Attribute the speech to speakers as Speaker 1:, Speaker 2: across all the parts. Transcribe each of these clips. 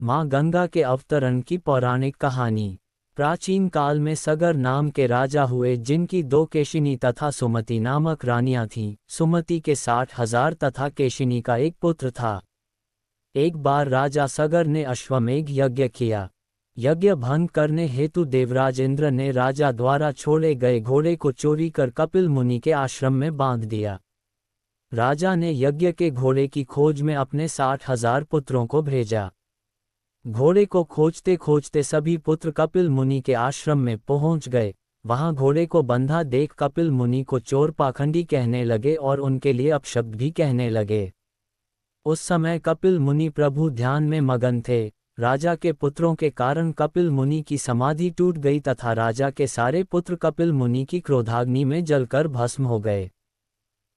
Speaker 1: माँ गंगा के अवतरण की पौराणिक कहानी। प्राचीन काल में सगर नाम के राजा हुए जिनकी 2 केशिनी तथा सुमति नामक रानियां थीं। सुमति के 60,000 तथा केशिनी का एक पुत्र था। एक बार राजा सगर ने अश्वमेघ यज्ञ किया। यज्ञ भंग करने हेतु देवराज इंद्र ने राजा द्वारा छोड़े गए घोड़े को चोरी कर कपिल मुनि के आश्रम में बांध दिया। राजा ने यज्ञ के घोड़े की खोज में अपने 60,000 पुत्रों को भेजा। घोड़े को खोजते खोजते सभी पुत्र कपिल मुनि के आश्रम में पहुंच गए। वहां घोड़े को बंधा देख कपिल मुनि को चोर पाखंडी कहने लगे और उनके लिए अपशब्द भी कहने लगे। उस समय कपिल मुनि प्रभु ध्यान में मगन थे। राजा के पुत्रों के कारण कपिल मुनि की समाधि टूट गई तथा राजा के सारे पुत्र कपिल मुनि की क्रोधाग्नि में जलकर भस्म हो गए।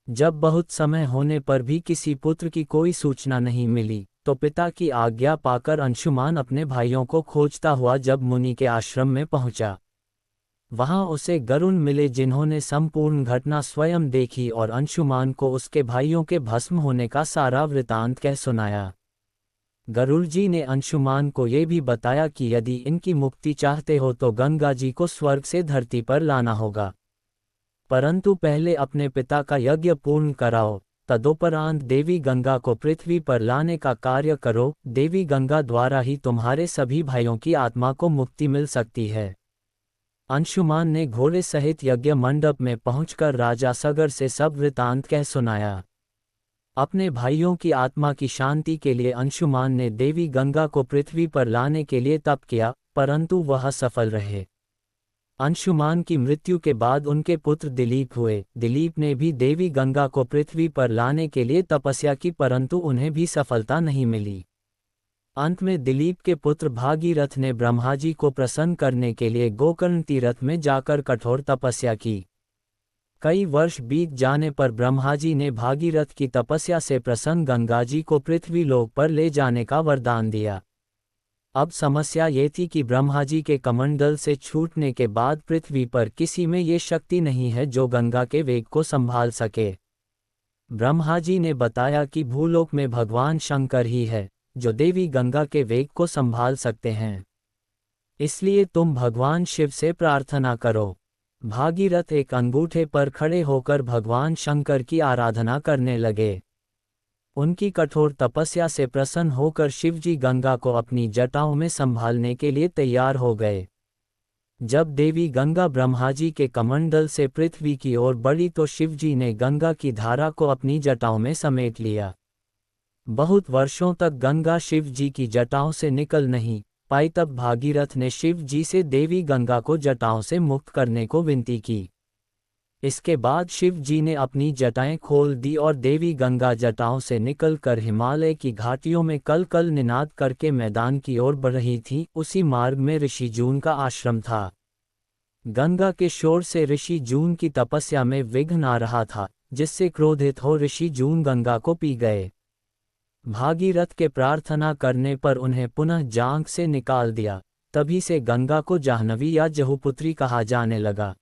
Speaker 1: जब बहुत समय होने पर भी किसी पुत्र की कोई सूचना नहीं मिली, तो पिता की आज्ञा पाकर अंशुमान अपने भाइयों को खोजता हुआ जब मुनि के आश्रम में पहुंचा, वहां उसे गरुण मिले जिन्होंने संपूर्ण घटना स्वयं देखी और अंशुमान को उसके भाइयों के भस्म होने का सारा वृतांत कह सुनाया। गरुड़ जी ने अंशुमान को ये भी बताया कि यदि इनकी मुक्ति चाहते हो तो गंगा जी को स्वर्ग से धरती पर लाना होगा, परंतु पहले अपने पिता का यज्ञ पूर्ण कराओ, तदुपरांत देवी गंगा को पृथ्वी पर लाने का कार्य करो। देवी गंगा द्वारा ही तुम्हारे सभी भाइयों की आत्मा को मुक्ति मिल सकती है। अंशुमान ने घोड़े सहित यज्ञ मंडप में पहुंचकर राजा सगर से सब वृतांत कह सुनाया। अपने भाइयों की आत्मा की शांति के लिए अंशुमान ने देवी गंगा को पृथ्वी पर लाने के लिए तप किया, परंतु वह सफल रहे। अंशुमान की मृत्यु के बाद उनके पुत्र दिलीप हुए। दिलीप ने भी देवी गंगा को पृथ्वी पर लाने के लिए तपस्या की, परंतु उन्हें भी सफलता नहीं मिली। अंत में दिलीप के पुत्र भागीरथ ने ब्रह्मा जी को प्रसन्न करने के लिए गोकर्ण तीर्थ में जाकर कठोर तपस्या की। कई वर्ष बीत जाने पर ब्रह्मा जी ने भागीरथ की तपस्या से प्रसन्न गंगा जी को पृथ्वी लोक पर ले जाने का वरदान दिया। अब समस्या ये थी कि ब्रह्मा जी के कमंडल से छूटने के बाद पृथ्वी पर किसी में ये शक्ति नहीं है जो गंगा के वेग को संभाल सके। ब्रह्मा जी ने बताया कि भूलोक में भगवान शंकर ही है जो देवी गंगा के वेग को संभाल सकते हैं, इसलिए तुम भगवान शिव से प्रार्थना करो। भागीरथ एक अंगूठे पर खड़े होकर भगवान शंकर की आराधना करने लगे। उनकी कठोर तपस्या से प्रसन्न होकर शिवजी गंगा को अपनी जटाओं में संभालने के लिए तैयार हो गए। जब देवी गंगा ब्रह्मा जी के कमंडल से पृथ्वी की ओर बढ़ी तो शिवजी ने गंगा की धारा को अपनी जटाओं में समेट लिया। बहुत वर्षों तक गंगा शिव जी की जटाओं से निकल नहीं पाई। तब भागीरथ ने शिव जी से देवी गंगा को जटाओं से मुक्त करने को विनती की। इसके बाद शिव जी ने अपनी जटाएं खोल दी और देवी गंगा जटाओं से निकलकर हिमालय की घाटियों में कल कल निनाद करके मैदान की ओर बढ़ रही थी। उसी मार्ग में ऋषि जून का आश्रम था। गंगा के शोर से ऋषि जून की तपस्या में विघ्न आ रहा था, जिससे क्रोधित हो ऋषि जून गंगा को पी गए। भागीरथ के प्रार्थना करने पर उन्हें पुनः जांघ से निकाल दिया। तभी से गंगा को जाह्नवी या जहुपुत्री कहा जाने लगा।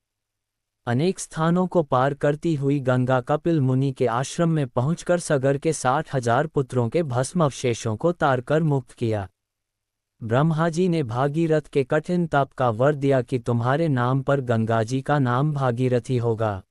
Speaker 1: अनेक स्थानों को पार करती हुई गंगा कपिल मुनि के आश्रम में पहुंचकर सगर के 60,000 पुत्रों के भस्म अवशेषों को तारकर मुक्त किया। ब्रह्मा जी ने भागीरथ के कठिन तप का वर दिया कि तुम्हारे नाम पर गंगा जी का नाम भागीरथी होगा।